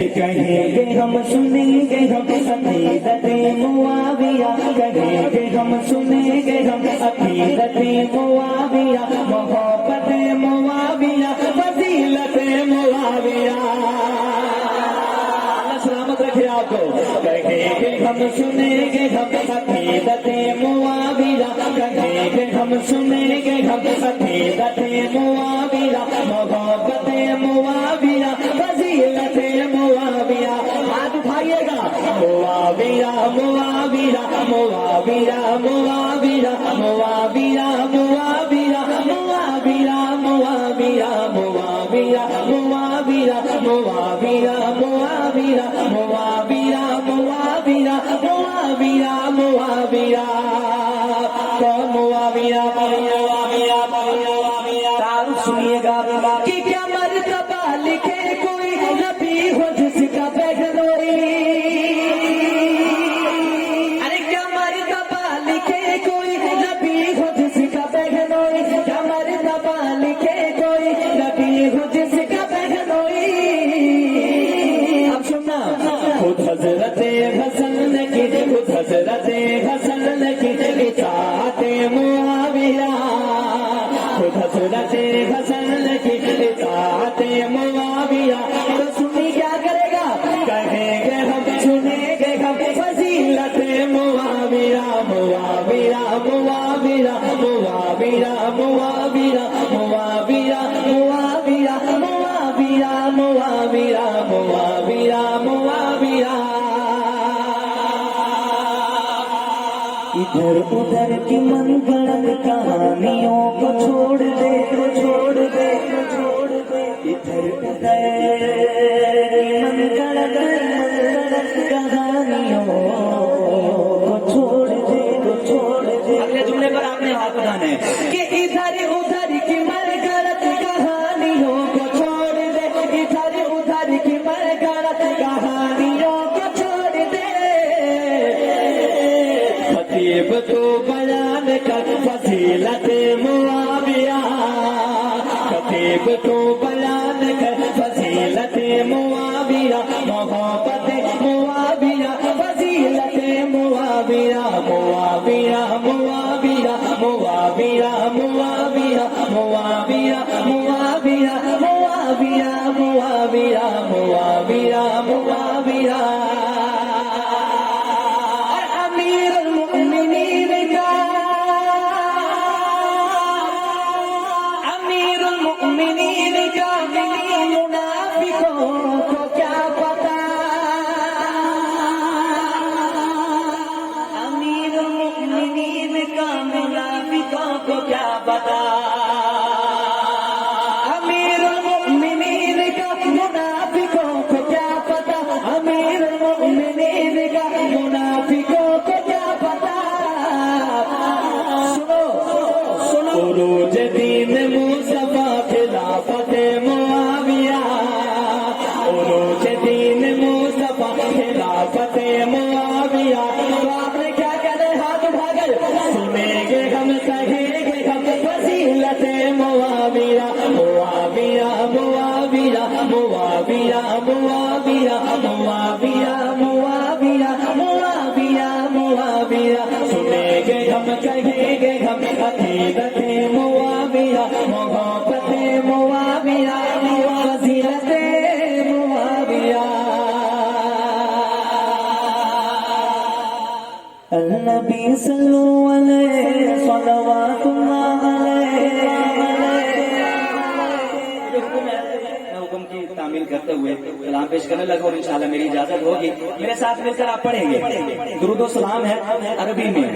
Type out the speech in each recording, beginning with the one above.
कहेंगे हम सुनेंगे हम अकीदते मुआविया, कहेंगे हम सुनेंगे हम अकीदते मुआविया, मोहब्बत मुआविया, फजीलत मुआविया। सलामत रखे आपको। कहेंगे हम सुनेंगे हम अकीदते मुआविया, कहेंगे हम सुनेंगे हम अकीदते मुआविया, मोहब्बत मुआविया, फजीलत मुआविया। हाथ उठाइएगा। मुआविया मुआविया मुआविया मुआविया मुआविया मुआविया मुआविया मुआविया मुआविया मुआविया मुआविया मुआविया मुआविया मुआविया मुआविया मुआविया मुआविया मुआविया मुआविया। तारुफ सुनिएगा कि क्या मर्तबा लिखे कोई नबी हो जिसका बहनोई। अरे क्या मर्तबा लिखे कोई नबी हो जिसका बहनोई, क्या मर्तबा लिखे कोई नबी हो जिसका बहनोई। अब सुनना। खुद हजरत हसन की, खुद हजरत हसन की इताअत मुआविया, खुद हजरत हसन की इताअत मुआविया। तो सुनी क्या करेगा? कहेंगे हम सुनेंगे हम फजीलत मुआविया, मुआविया मुआविया मुआविया मुआविया मुआविया मुआविया मुआविया मुआविया मुआविया मुआविया। इधर उधर की मनगढ़ंत कहानियों को छोड़ दे, छोड़ दे, छोड़ दे। इधर उधर मनगढ़ंत कहानियों को छोड़ दे, छोड़ दे। अगले जुमले पर आपने हाथ उठाना है कि इधर उधर की मनगढ़ंत कहानियों को छोड़ दे, इधर उधर की मनगढ़ंत कहानियों को छोड़ दे। खतीब तो बयान कर फजीलत मुआविया, खतीब तो बयान कर फजीलत मुआविया, मोहब्बत मुआविया, फजीलत मुआविया, मुआविया मुआविया मुआविया मुआविया मुआविया मुआविया मुआविया मुआविया मुआविया मुआविया। सुनेंगे हम कहेंगे हम अकीदत मुआविया, मोहब्बत मुआविया, फजीलत मुआविया। नबी सल्लल्लाहु अलैहि सल्लवातुल्लाह अलैहि। हुक्म की तामील करते हुए सलाम पेश करने लगा और इंशाल्लाह मेरी इजाजत होगी। मेरे साथ मिलकर आप पढ़ेंगे। दुरूद और सलाम है अरबी में,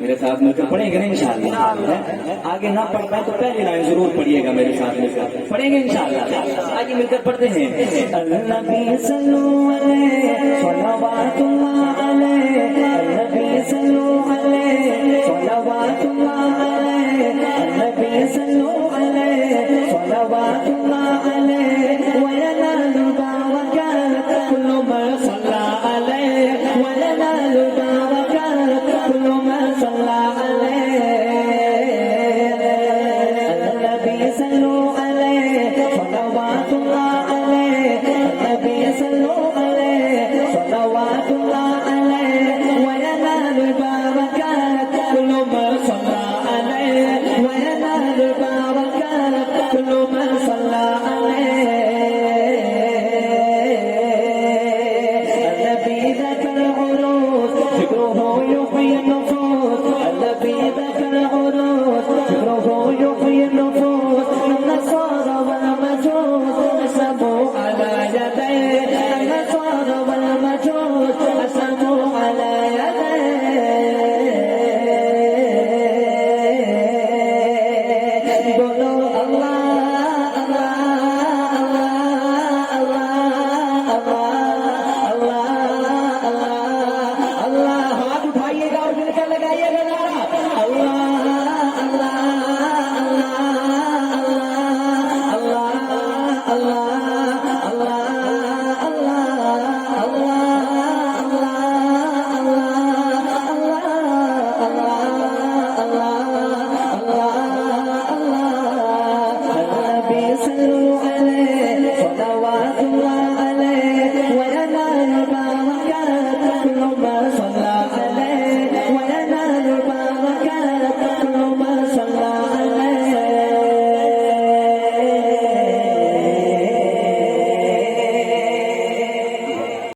मेरे साथ मिलकर पढ़ेंगे ना इंशाल्लाह। आगे ना पढ़ पाए तो पहली लाइन जरूर पढ़िएगा मेरे साथ मिलकर, पढ़ेंगे इंशाल्लाह। आगे मिलकर पढ़ते हैं। नबी सल्लल्लाहु अलैहि